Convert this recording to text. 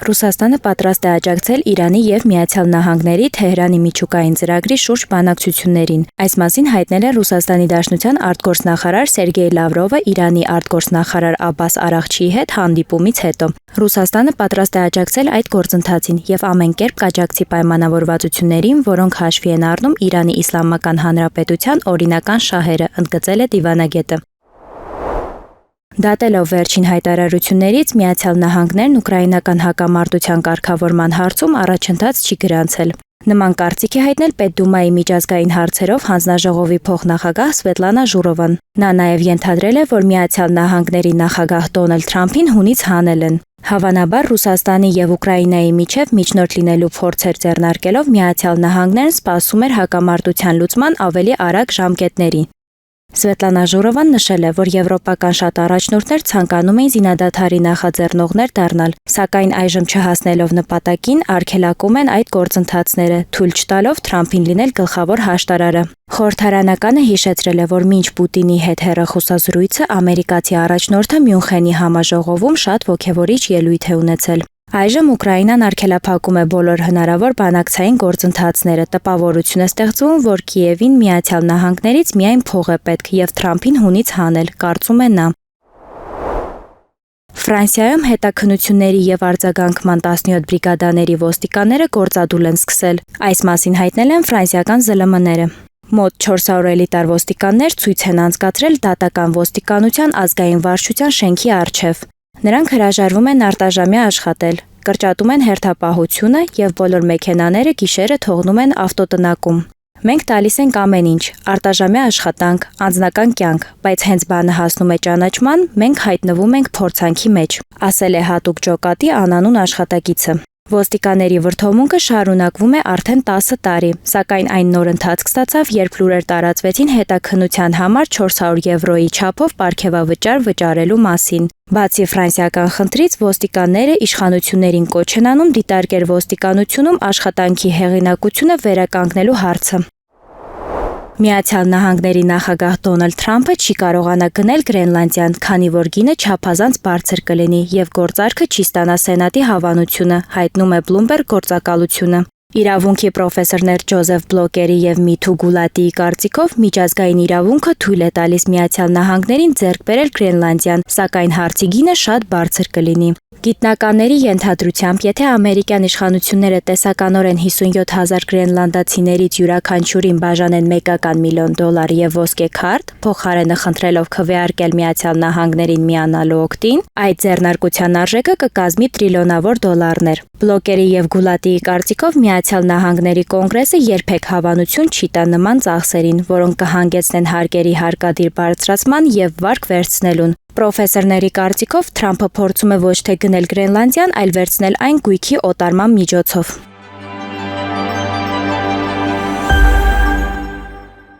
Ռուսաստանը պատրաստ է աջակցել Իրանի և Միացյալ Նահանգների Թեհրանի միջուկային ծրագրի շուրջ բանակցություններին։ Այս մասին հայտնել է Ռուսաստանի Դաշնության արտգործնախարար Սերգեյ Լավրովը Իրանի արտգործնախարար Աբբաս Արաղչիի հետ հանդիպումից հետո։ Ռուսաստանը պատրաստ է աջակցել այդ գործընթացին և ամեն կերպ կաջակցի պայմանավորվածություններին, որոնք հաշվի են առնում Իրանի Իսլամական Հանրապետության օրինական շահերը, ընդգծել է դիվանագետը։ Դատելով վերջին հայտարարություններից, Միացյալ Նահանգներն ուկրաինական հակամարտության կարգավորման հարցում առաջընթաց չի գրանցել։ Նման կարծիք է հայտնել Պետդումայի միջազգային հարցերով հանձնաժողովի փոխնախագահ Սվետլանա Ժուրովան։ Նա նաև ենթադրել է, որ Միացյալ Նահանգների նախագահ Դոնալդ Թրամփին հունից հանել են։ Հավանաբար Ռուսաստանի և Ուկրաինայի միջև միջնորդ լինելու փորձեր ձեռնարկելով Միացյալ Նահանգներն սպասում էր հակամարտության լուծման ավելի արագ ժամկետների։ Սվետլանա Ժուրովան նշել է, որ եվրոպական շատ առաջնորդներ ցանկանում էին զինադադարի նախաձեռնողներ դառնալ, սակայն այժմ չհասնելով նպատակին, արգելակում են այդ գործընթացները, թույլ չտալով Թրամփին լինել գլխավոր հաշտարարը։ Խորհրդարանականը հիշեցրել է, որ մինչ Պուտինի հետ հեռախոսազրույցը ամերիկացի առաջնորդը Մյունխենի համաժողովում շատ ոգևորիչ ելույթ է ունեցել։ Այժմ Ուկրաինան արգելափակում է բոլոր հնարավոր բանակցային գործընթացները, տպավորություն է ստեղծվում, որ Կիևին Միացյալ Նահանգներից միայն փող է պետք և Թրամփին հունից հանել, կարծում է նա։ Ֆրանսիայում հետաքննությունների և արձագանքման 17 բրիգադաների ոստիկանները գործադուլ են սկսել։ Այս մասին հայտնել են ֆրանսիական ԶԼՄ-ները։ Մոտ 400 էլիտար ոստիկաններ ցույց են անցկացրել դատական ոստիկանության ազգային վարչության շենքի առջև։ Նրանք հրաժարվում են արտաժամյա աշխատել, կրճատում են հերթապահությունը և բոլոր մեքենաները գիշերը թողնում են ավտոտնակում։ Մենք տալիս ենք ամեն ինչ, արտաժամյա աշխատանք, անձնական կյանք, բայց հենց բանը հասնում է ճանաչման, մենք հայտնվում ենք փորձանքի մեջ, ասել է հատուկ ջոկատի անանուն աշխատակիցը։ Ոստիկանների վրդովմունքը շարունակվում է արդեն 10 տարի, սակայն այն նոր ընթացք ստացավ, երբ լուրեր տարածվեցին հետաքննության համար 400 եվրոյի չափով պարգևավճար վճարելու մասին։ Բացի ֆրանսիական խնդրից, ոստիկանները իշխանություններին կոչ են անում դիտարկել ոստիկանությունում աշխատանքի հեղինակությունը վերականգնելու հարցը։ Միացյալ Նահանգների նախագահ Դոնալդ Թրամփը չի կարողանա գնել Գրենլանդիան, քանի որ գինը չափազանց բարձր կլինի և գործարքը չի ստանա Սենատի հավանությունը, հայտնում է Bloomberg գործակալությունը։ Իրավունքի պրոֆեսորներ Ջոզեֆ Բլոկերի և Միթու Գուլատիի կարծիքով միջազգային իրավունքը թույլ է տալիս Միացյալ Նահանգներին ձեռք բերել Գրենլանդիան, սակայն հարցի գինը շատ բարձր կլինի։ Գիտնականների ենթադրությամբ, եթե ամերիկյան իշխանությունները տեսականորեն 57,000 գրենլանդացիներից յուրաքանչյուրին բաժանեն $1 միլիոն և ոսկե քարտ, փոխարենը խնդրելով քվեարկել Միացյալ Նահանգներին միանալու օգտին, այդ ձեռնարկության արժեքը կկազմի տրիլիոնավոր դոլարներ։ Բլոկերի և Գուլատիի կարծիքով Միացյալ Նահանգների կոնգրեսը երբեք հավանություն չի տա նման ծախսերին, որոնք կհանգեցնեն հարկերի հարկադիր բարձրացման և վարկ վերցնելուն։ Պրոֆեսորների կարծիքով Թրամփը փորձում է ոչ թե գնել Գրենլանդիան, այլ վերցնել այն գույքի օտարման միջոցով։